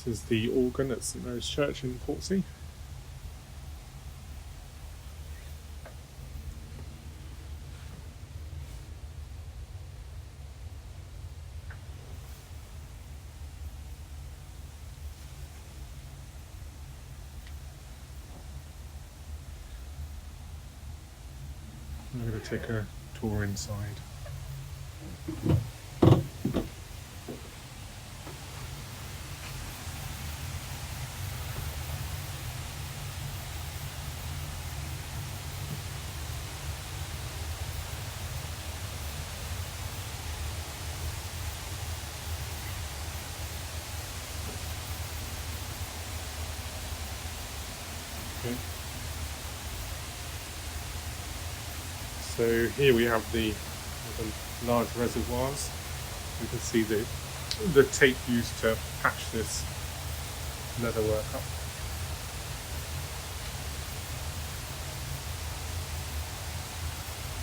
This is the organ at St Mary's Church in Portsea. I'm going to take a tour inside. Okay. So here we have the large reservoirs. You can see the tape used to patch this leatherwork up.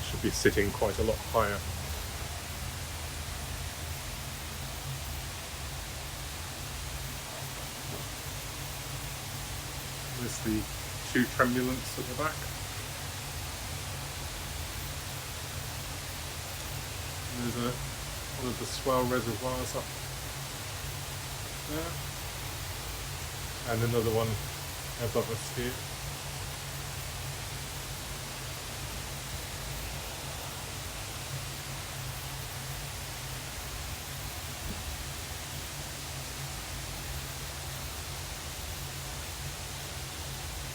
Should be sitting quite a lot higher. There's the two tremulants at the back. And there's one of the swell reservoirs up there. And another one above us here.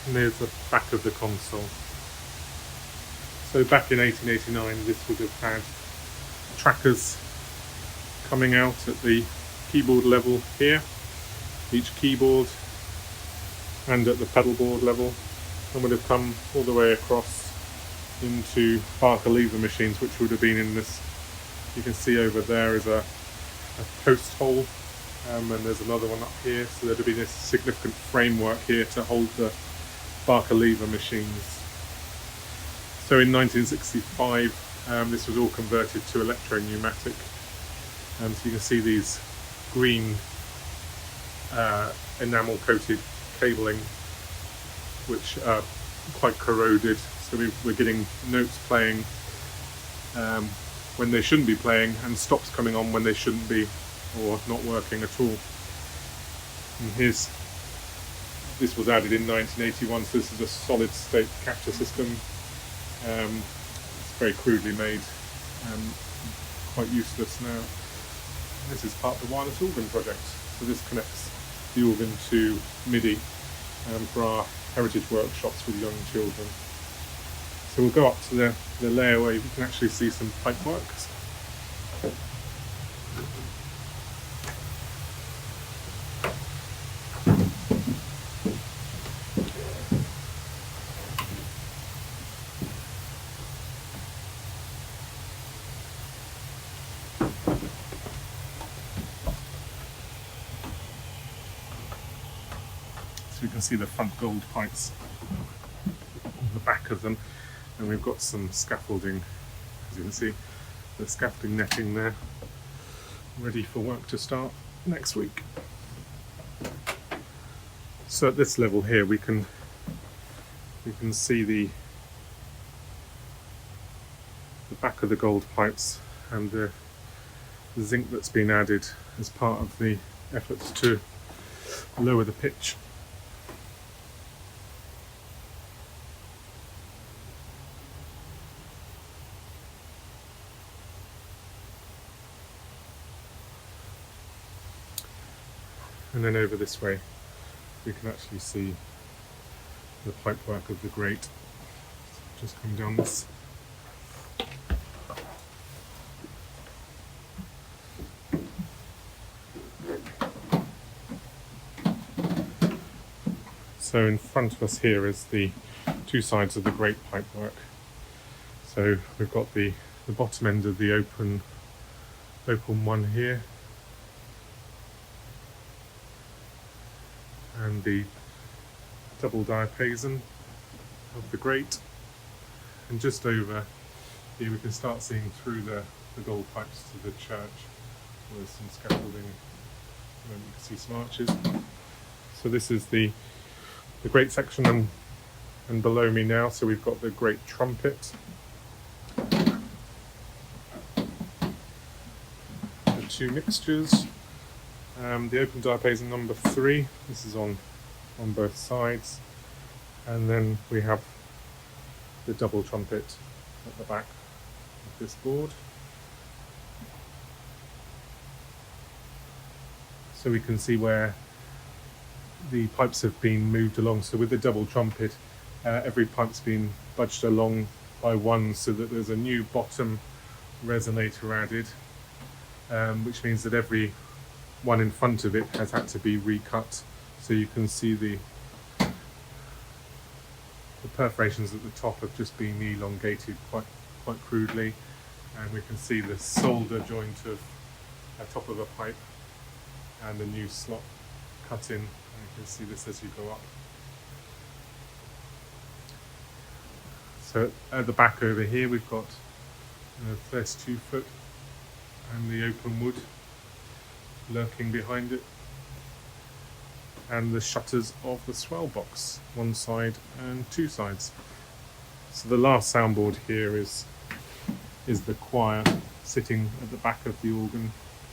And there's the back of the console. So back in 1889 this would have had trackers coming out at the keyboard level here, each keyboard, and at the pedal board level, and would have come all the way across into Barker lever machines, which would have been in this. You can see over there is a post hole, and there's another one up here, so there'd have been a significant framework here to hold the Barker lever machines. So in 1965 this was all converted to electro-pneumatic, so you can see these green enamel coated cabling which are quite corroded, so we're getting notes playing when they shouldn't be playing, and stops coming on when they shouldn't be, or not working at all. And this was added in 1981, so this is a solid state capture system. It's very crudely made, quite useless now. This is part of the wireless organ project, so this connects the organ to MIDI for our heritage workshops with young children. So we'll go up to the layer where you can actually see some pipe works. So you can see the front gold pipes on the back of them, and we've got some scaffolding, as you can see, the scaffolding netting there, ready for work to start next week. So at this level here we can see the back of the gold pipes and the zinc that's been added as part of the efforts to lower the pitch. And then over this way we can actually see the pipework of the grate just come down this. So in front of us here is the two sides of the grate pipework. So we've got the bottom end of the open one here, and the double diapason of the grate, and just over here we can start seeing through the gold pipes to the church. There's some scaffolding and then you can see some arches. So this is the great section, and below me now, so we've got the great trumpet, the two mixtures, the open diapason number 3, this is on both sides, and then we have the double trumpet at the back of this board. So we can see where the pipes have been moved along. So with the double trumpet, every pipe's been budged along by one, so that there's a new bottom resonator added, which means that every one in front of it has had to be recut. So you can see the perforations at the top have just been elongated quite crudely, and we can see the solder joint of the top of a pipe and the new slot cut in, and you can see this as you go up. So at the back over here we've got 32 foot and the open wood lurking behind it, and the shutters of the swell box, one side and two sides. So the last soundboard here is the choir sitting at the back of the organ,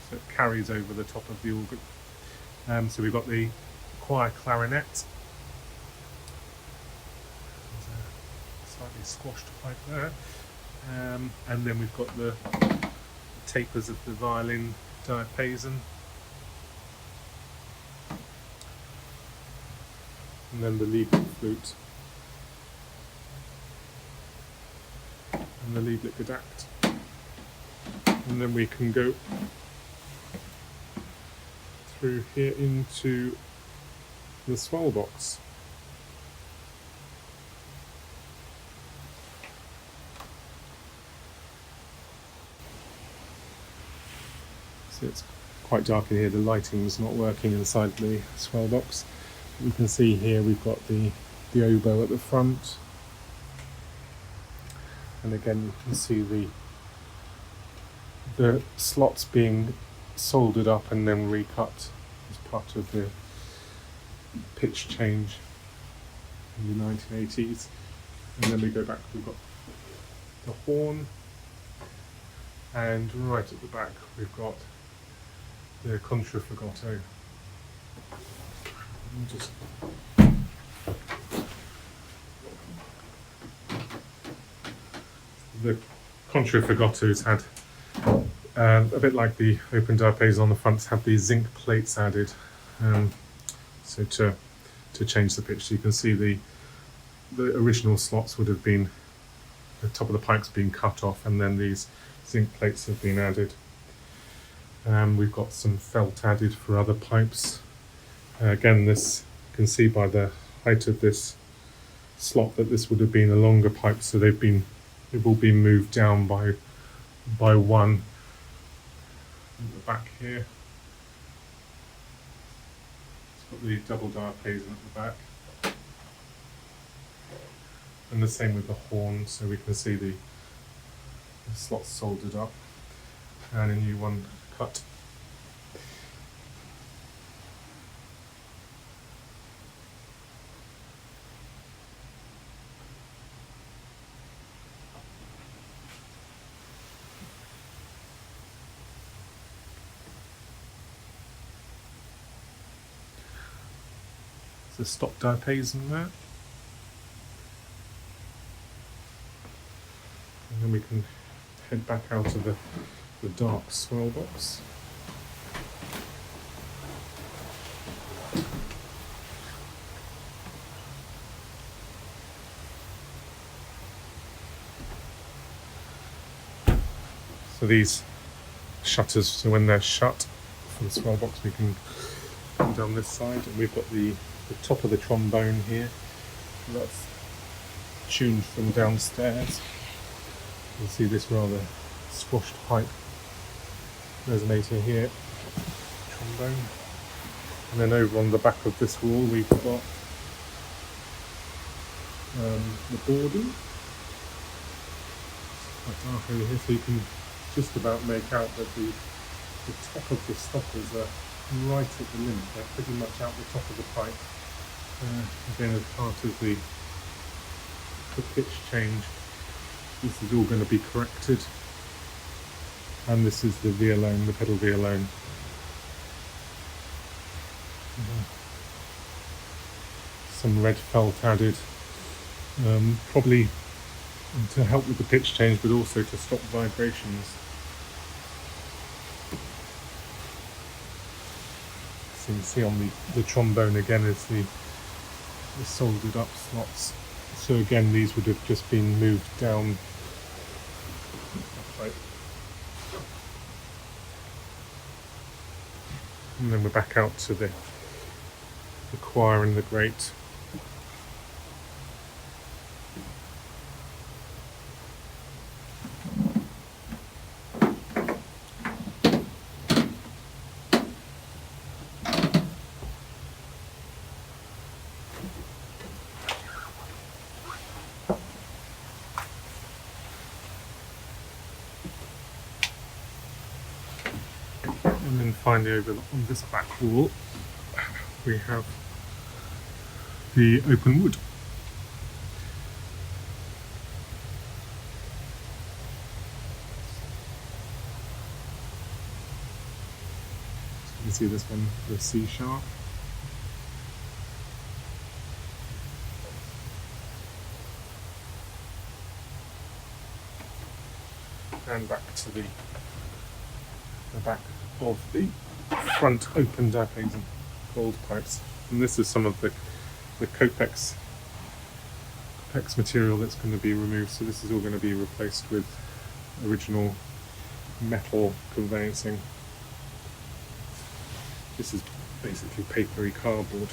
so it carries over the top of the organ. So we've got the choir clarinet, slightly squashed pipe there, and then we've got the tapers of the violin diapason, and then the leadlet flute and the leadlet gedacht, and then we can go through here into the swell box. So it's quite dark in here, the lighting's not working inside the swell box. You can see here we've got the oboe at the front, and again you can see the slots being soldered up and then recut as part of the pitch change in the 1980s. And then we go back, we've got the horn, and right at the back we've got the contraffigato. Just the contraffigato's had a bit like the open diapason on the fronts, have these zinc plates added, so to change the pitch. So you can see the original slots would have been, the top of the pipes being cut off, and then these zinc plates have been added. We've got some felt added for other pipes. Again, this, you can see by the height of this slot that this would have been a longer pipe, so they've all been moved down by one at the back here. It's got the double diapason at the back, and the same with the horn, so we can see the slots soldered up and a new one cut. The stop diapason there, and then we can head back out of the dark swell box. So these shutters, so when they're shut for the swell box, we can come down this side, and we've got the top of the trombone here. That's tuned from downstairs. You can see this rather squashed pipe resonator here, trombone. And then over on the back of this wall we've got the boarding. Quite dark over here, so you can just about make out that the top of the stoppers are right at the limit. They're pretty much out the top of the pipe. Again, as part of the pitch change, this is all going to be corrected. And this is the V-alone, the pedal V-alone. Some red felt added, probably to help with the pitch change, but also to stop vibrations. So you can see on the trombone again is the soldered up slots. So again, these would have just been moved down. Right. And then we're back out to the choir and the grate. And then finally over on this back wall we have the open wood. So you can see this one, the C sharp. And back to the back of the front open diapason gold pipes. And this is some of the Copex material that's going to be removed. So this is all going to be replaced with original metal conveyancing. This is basically papery cardboard.